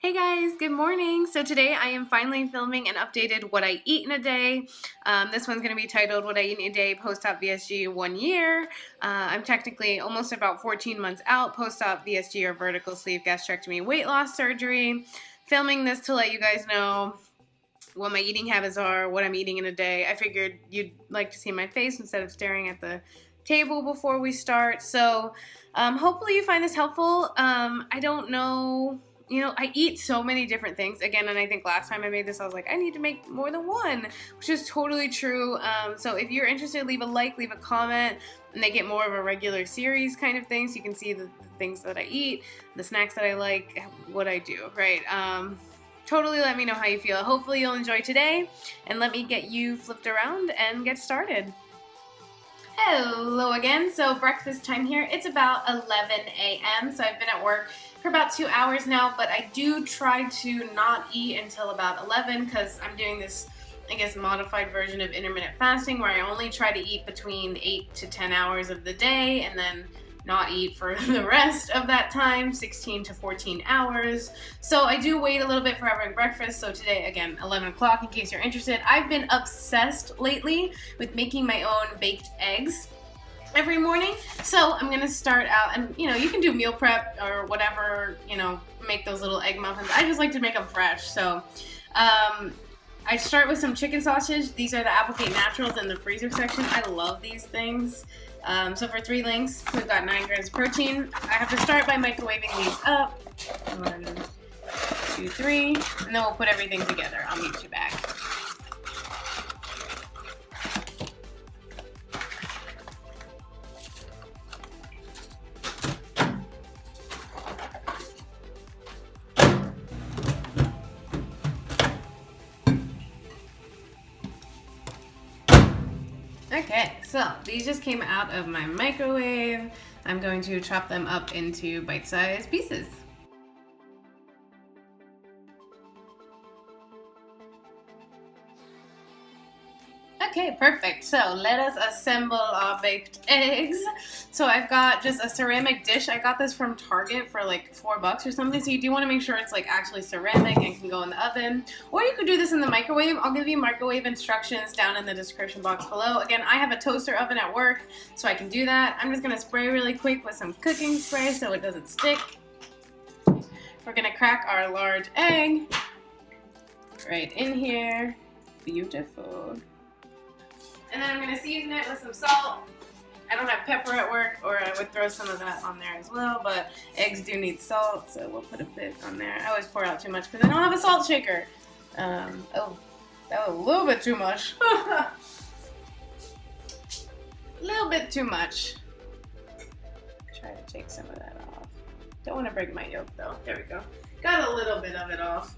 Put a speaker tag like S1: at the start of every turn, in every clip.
S1: Hey guys, good morning. So today I am finally filming an updated what I eat in a day. This one's going to be titled What I Eat in a Day Post-op VSG 1 year. I'm technically almost about 14 months out post-op VSG or vertical sleeve gastrectomy weight loss surgery. Filming this to let you guys know what my eating habits are, what I'm eating in a day. I figured you'd like to see my face instead of staring at the table before we start. So hopefully you find this helpful. I don't know. I eat so many different things. Again, and I think last time I made this, I was like, I need to make more than one, which is totally true. So if you're interested, leave a like, leave a comment, and they get more of a regular series kind of thing, so you can see the things that I eat, the snacks that I like, what I do, right? Totally let me know how you feel. Hopefully you'll enjoy today, and let me get you flipped around and get started. Hello again. So breakfast time here. It's about 11 a.m. So I've been at work for about 2 hours now, but I do try to not eat until about 11 because I'm doing this, I guess, modified version of intermittent fasting where I only try to eat between 8 to 10 hours of the day and then not eat for the rest of that time, 16 to 14 hours. So I do wait a little bit for having breakfast. So today, again, 11 o'clock in case you're interested. I've been obsessed lately with making my own baked eggs every morning. So I'm gonna start out, and you can do meal prep or whatever, make those little egg muffins. I just like to make them fresh. So I start with some chicken sausage. These are the Applegate Naturals in the freezer section. I love these things. So for 3 links, we've got 9 grams of protein. I have to start by microwaving these up. 1, 2, 3, and then we'll put everything together. I'll meet you back. Okay, so these just came out of my microwave. I'm going to chop them up into bite-sized pieces. Okay, perfect. So let us assemble our baked eggs. So I've got just a ceramic dish. I got this from Target for like $4 or something. So you do want to make sure it's like actually ceramic and can go in the oven. Or you could do this in the microwave. I'll give you microwave instructions down in the description box below. Again, I have a toaster oven at work, so I can do that. I'm just going to spray really quick with some cooking spray so it doesn't stick. We're going to crack our large egg right in here. Beautiful. And then I'm going to season it with some salt. I don't have pepper at work, or I would throw some of that on there as well, but eggs do need salt, so we'll put a bit on there. I always pour out too much because I don't have a salt shaker. Oh, that was a little bit too much. A little bit too much. Try to take some of that off. Don't want to break my yolk though. There we go. Got a little bit of it off.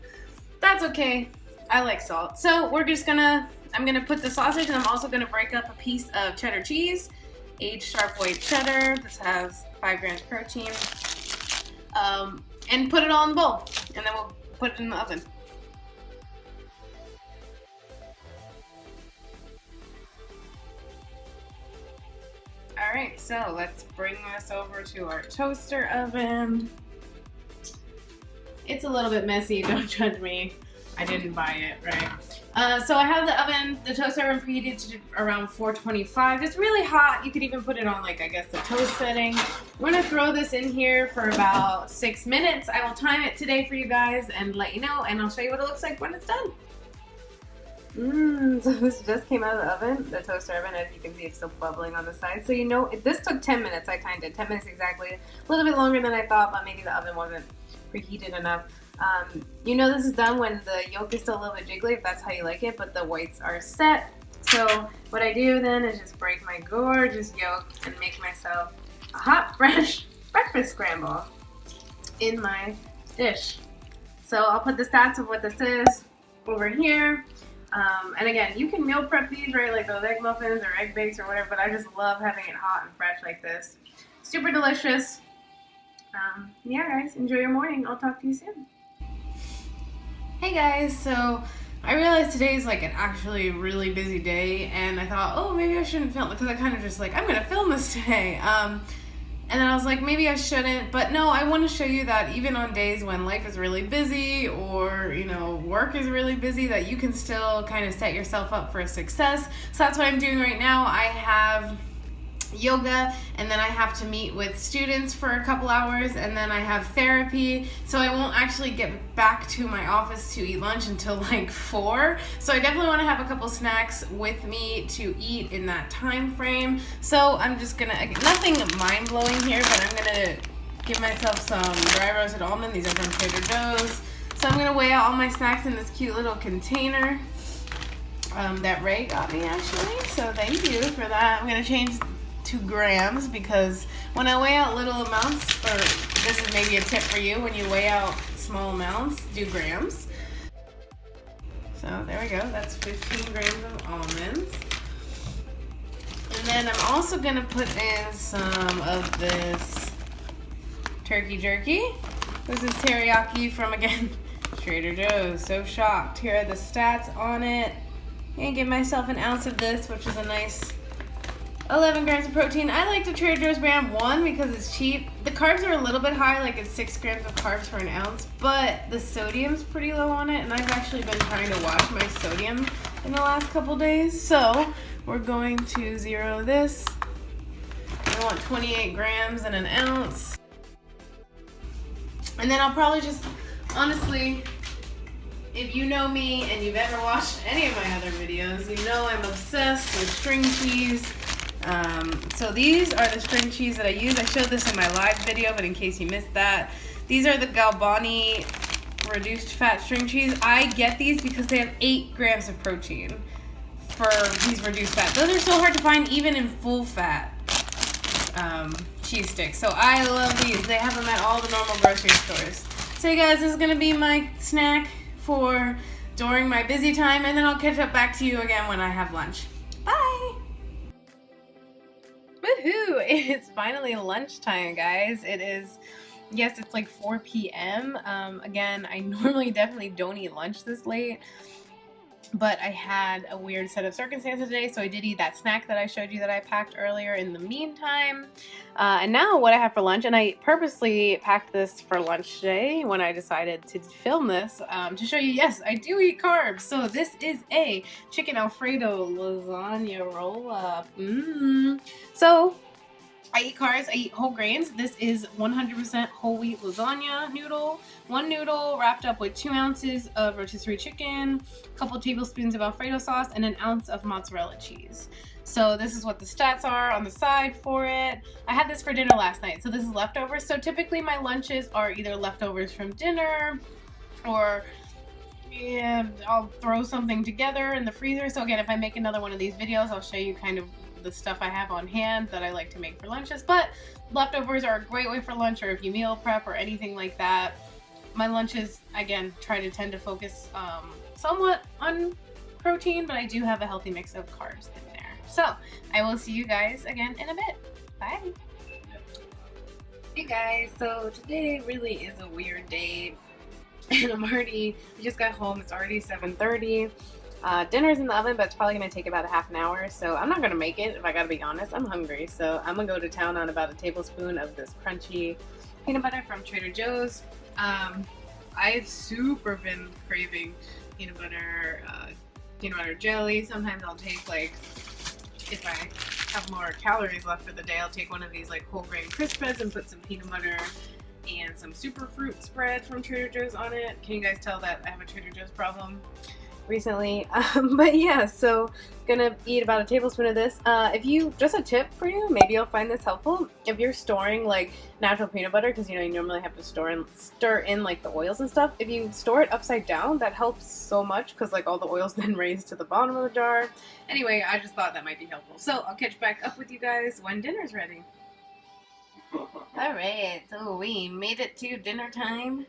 S1: That's okay. I like salt. So we're just I'm gonna put the sausage, and I'm also gonna break up a piece of cheddar cheese, aged sharp white cheddar. This has 5 grams protein, and put it all in the bowl, and then we'll put it in the oven. All right, so let's bring this over to our toaster oven. It's a little bit messy, don't judge me. I didn't buy it, right? So I have the toaster oven preheated to around 425. It's really hot. You could even put it on, like, I guess, the toast setting. We're gonna throw this in here for about 6 minutes. I will time it today for you guys and let you know, and I'll show you what it looks like when it's done. So this just came out of the oven, the toaster oven. As you can see, it's still bubbling on the side. So this took 10 minutes. I timed it, 10 minutes exactly. A little bit longer than I thought, but maybe the oven wasn't preheated enough. This is done when the yolk is still a little bit jiggly, if that's how you like it, but the whites are set. So what I do then is just break my gorgeous yolk and make myself a hot, fresh breakfast scramble in my dish. So I'll put the stats of what this is over here. And again, you can meal prep these, right, like those egg muffins or egg bakes or whatever, but I just love having it hot and fresh like this. Super delicious. Yeah, guys, enjoy your morning. I'll talk to you soon. Hey guys, so I realized today is like an actually really busy day, and I thought, oh, maybe I shouldn't film it because I kind of just like, I'm gonna film this today. And then I was like, maybe I shouldn't, but no, I want to show you that even on days when life is really busy or, you know, work is really busy, that you can still kind of set yourself up for success. So that's what I'm doing right now. I have yoga, and then I have to meet with students for a couple hours, and then I have therapy, so I won't actually get back to my office to eat lunch until like 4. So I definitely want to have a couple snacks with me to eat in that time frame. So I'm just gonna, nothing mind-blowing here, but I'm gonna give myself some dry roasted almond. These are from Trader Joe's. So I'm gonna weigh out all my snacks in this cute little container that Ray got me, actually, so thank you for that. I'm gonna change to grams, because when I weigh out little amounts, or this is maybe a tip for you, when you weigh out small amounts, do grams. So there we go, that's 15 grams of almonds. And then I'm also gonna put in some of this turkey jerky. This is teriyaki from, again, Trader Joe's. So shocked. Here are the stats on it. And give myself an ounce of this, which is a nice 11 grams of protein. I like the Trader Joe's brand, one, because it's cheap. The carbs are a little bit high, like it's 6 grams of carbs for an ounce, but the sodium's pretty low on it, and I've actually been trying to watch my sodium in the last couple days. So we're going to zero this. I want 28 grams in an ounce. And then I'll probably just, honestly, if you know me and you've ever watched any of my other videos, you know I'm obsessed with string cheese. So these are the string cheese that I use. I showed this in my live video, but in case you missed that, these are the Galbani reduced fat string cheese. I get these because they have 8 grams of protein for these reduced fat. Those are so hard to find even in full fat cheese sticks. So I love these. They have them at all the normal grocery stores. So you guys, this is gonna be my snack for during my busy time, and then I'll catch up back to you again when I have lunch. Bye! Woohoo! It's finally lunchtime, guys. It is, yes, it's like 4 p.m. Again, I normally definitely don't eat lunch this late, but I had a weird set of circumstances today, so I did eat that snack that I showed you that I packed earlier in the meantime. And now what I have for lunch, and I purposely packed this for lunch today when I decided to film this, to show you, yes, I do eat carbs. So this is a chicken Alfredo lasagna roll-up. So I eat carbs, I eat whole grains. This is 100% whole wheat lasagna noodle. One noodle wrapped up with 2 ounces of rotisserie chicken, a couple tablespoons of Alfredo sauce, and an ounce of mozzarella cheese. So this is what the stats are on the side for it. I had this for dinner last night, so this is leftovers. So typically my lunches are either leftovers from dinner, or yeah, I'll throw something together in the freezer. So again, if I make another one of these videos, I'll show you kind of the stuff I have on hand that I like to make for lunches. But leftovers are a great way for lunch, or if you meal prep or anything like that. My lunches, again, tend to focus somewhat on protein, but I do have a healthy mix of carbs in there. So I will see you guys again in a bit. Bye. Hey guys, so today really is a weird day, and I just got home. It's already 7:30. Dinner's in the oven, but it's probably going to take about a half an hour, so I'm not going to make it, if I got to be honest. I'm hungry, so I'm going to go to town on about a tablespoon of this crunchy peanut butter from Trader Joe's. I've super been craving peanut butter jelly. Sometimes I'll take, like, if I have more calories left for the day, I'll take one of these, like, whole grain Crispers and put some peanut butter and some super fruit spread from Trader Joe's on it. Can you guys tell that I have a Trader Joe's problem recently? But yeah, so gonna eat about a tablespoon of this. If you, just a tip for you, maybe you'll find this helpful. If you're storing like natural peanut butter, because you know you normally have to stir in like the oils and stuff, if you store it upside down, that helps so much, because like all the oils then raise to the bottom of the jar. Anyway, I just thought that might be helpful, so I'll catch back up with you guys when dinner's ready. Alright, so we made it to dinner time.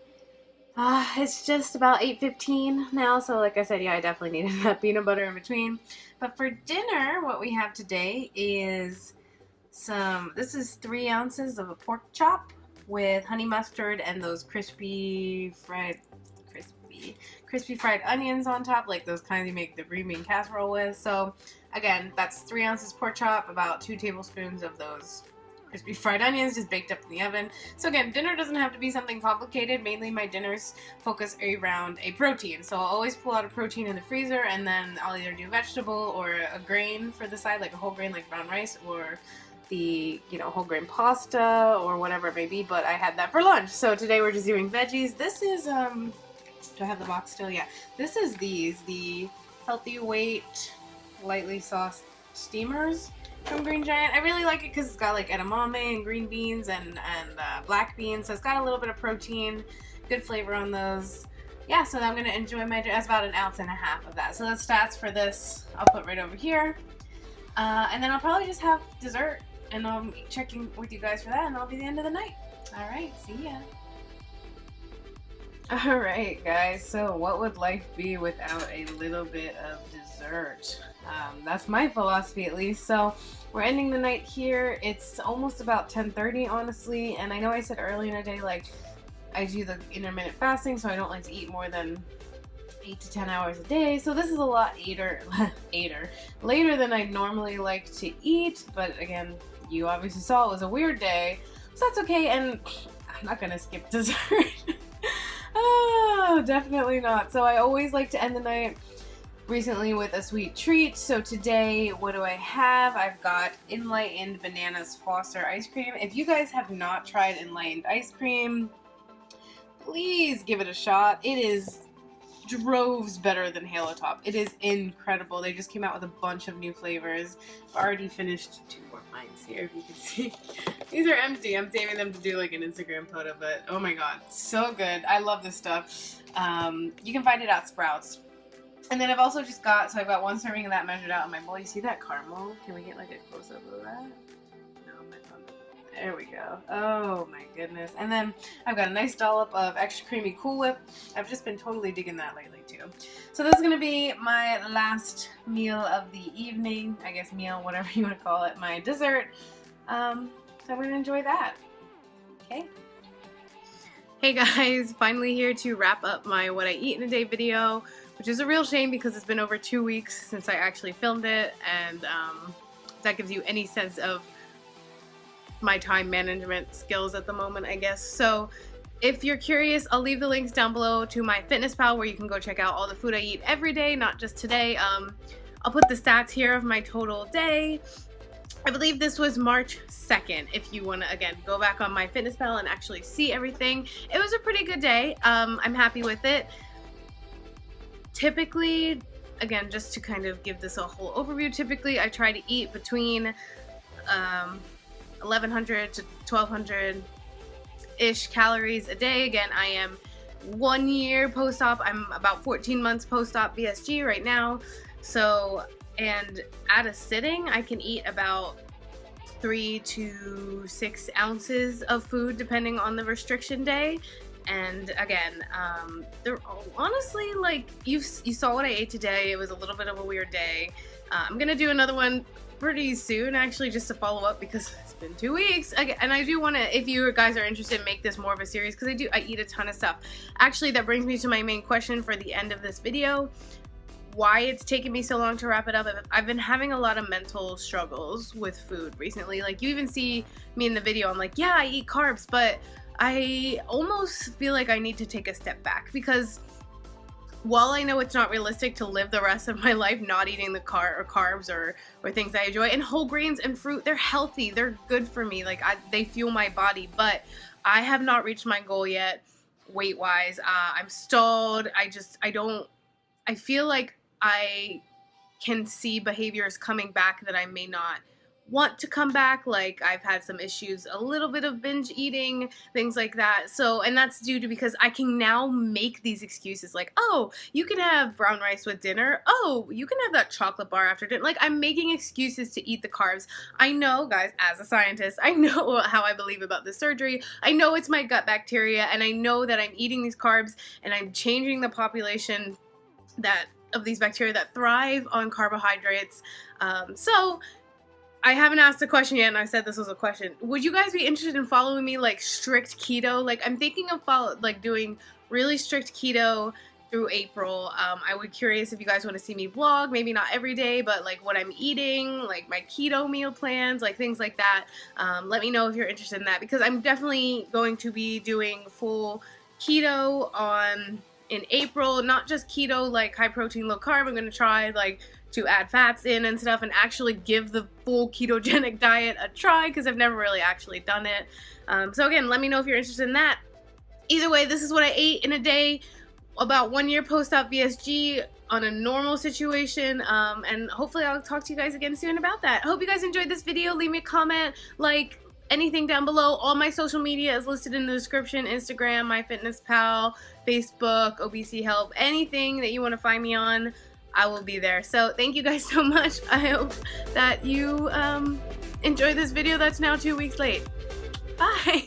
S1: It's just about 8:15 now, so like I said, yeah, I definitely needed that peanut butter in between. But for dinner, what we have today is this is 3 ounces of a pork chop with honey mustard and those crispy fried onions on top, like those kinds you make the green bean casserole with. So again, that's 3 ounces pork chop, about 2 tablespoons of those crispy fried onions just baked up in the oven. So again, dinner doesn't have to be something complicated. Mainly my dinners focus around a protein. So I'll always pull out a protein in the freezer, and then I'll either do vegetable or a grain for the side, like a whole grain like brown rice, or the, whole grain pasta or whatever it may be. But I had that for lunch. So today we're just doing veggies. This is, do I have the box still? Yeah. This is the Healthy Weight lightly sauced steamers from Green Giant. I really like it because it's got like edamame and green beans and black beans, so it's got a little bit of protein, good flavor on those. Yeah, so I'm gonna enjoy my. That's about 1.5 ounces of that. So the stats for this I'll put right over here, and then I'll probably just have dessert, and I'll be checking with you guys for that, and that'll be the end of the night. All right, see ya. All right, guys. So what would life be without a little bit of dessert? That's my philosophy, at least. So we're ending the night here. It's almost about 10:30, honestly, and I know I said earlier in the day, like, I do the intermittent fasting, so I don't like to eat more than 8 to 10 hours a day. So this is a lot later than I normally like to eat. But again, you obviously saw it was a weird day, so that's okay. And I'm not gonna skip dessert. Oh, definitely not. So I always like to end the night recently with a sweet treat. So today, what do I have? I've got Enlightened Bananas Foster ice cream. If you guys have not tried Enlightened ice cream, please give it a shot. It is droves better than Halo Top. It is incredible. They just came out with a bunch of new flavors. I've already finished 2 more pints here, if you can see. These are empty. I'm saving them to do like an Instagram photo, but oh my god, so good. I love this stuff. You can find it at Sprouts. And then I've also just got, so I've got 1 serving of that measured out in my bowl. You see that caramel? Can we get like a close-up of that? No, my phone. There we go. Oh my goodness. And then I've got a nice dollop of extra creamy Cool Whip. I've just been totally digging that lately too. So this is going to be my last meal of the evening. I guess meal, whatever you want to call it. My dessert. So I'm going to enjoy that. Okay. Hey guys, finally here to wrap up my what I eat in a day video, which is a real shame because it's been over 2 weeks since I actually filmed it, and if that gives you any sense of my time management skills at the moment, I guess. So if you're curious, I'll leave the links down below to my Fitness Pal where you can go check out all the food I eat every day, not just today. I'll put the stats here of my total day. I believe this was March 2nd, if you want to, again, go back on my Fitness Pal and actually see everything. It was a pretty good day. I'm happy with it. Typically, again, just to kind of give this a whole overview, typically I try to eat between 1,100 to 1,200-ish calories a day. Again, I am 1 year post-op. I'm about 14 months post-op VSG right now. So, and at a sitting, I can eat about 3 to 6 ounces of food depending on the restriction day. And again, they're honestly, like, you saw what I ate today. It was a little bit of a weird day. I'm gonna do another one pretty soon, actually, just to follow up because it's been 2 weeks. And I do want to, if you guys are interested, make this more of a series because I eat a ton of stuff. Actually, that brings me to my main question for the end of this video. Why it's taken me so long to wrap it up. I've been having a lot of mental struggles with food recently. Like, you even see me in the video, I'm like, yeah, I eat carbs, but I almost feel like I need to take a step back because while I know it's not realistic to live the rest of my life not eating the carbs or things I enjoy, and whole grains and fruit, they're healthy, they're good for me, like they fuel my body, but I have not reached my goal yet weight-wise. I'm stalled. I feel like I can see behaviors coming back that I may not want to come back. Like, I've had some issues, a little bit of binge eating, things like that. So, and that's due to because I can now make these excuses like, oh, you can have brown rice with dinner. Oh, you can have that chocolate bar after dinner. Like, I'm making excuses to eat the carbs. I know, guys, as a scientist, I know how I believe about this surgery. I know it's my gut bacteria, and I know that I'm eating these carbs and I'm changing the population of these bacteria that thrive on carbohydrates. So I haven't asked a question yet, and I said this was a question. Would you guys be interested in following me, like, strict keto? Like, I'm thinking of doing really strict keto through April. I would curious if you guys want to see me vlog, maybe not every day, but like what I'm eating, like my keto meal plans, like things like that. Let me know if you're interested in that, because I'm definitely going to be doing full keto in April. Not just keto like high protein, low carb. I'm going to try like to add fats in and stuff and actually give the full ketogenic diet a try, because I've never really actually done it. So again, let me know if you're interested in that. Either way, this is what I ate in a day about 1 year post-op VSG on a normal situation, and hopefully I'll talk to you guys again soon about that. I hope you guys enjoyed this video. Leave me a comment, like, anything down below. All my social media is listed in the description: Instagram, MyFitnessPal, Facebook, Obesity Help, anything that you want to find me on, I will be there. So thank you guys so much. I hope that you enjoyed this video that's now 2 weeks late. Bye!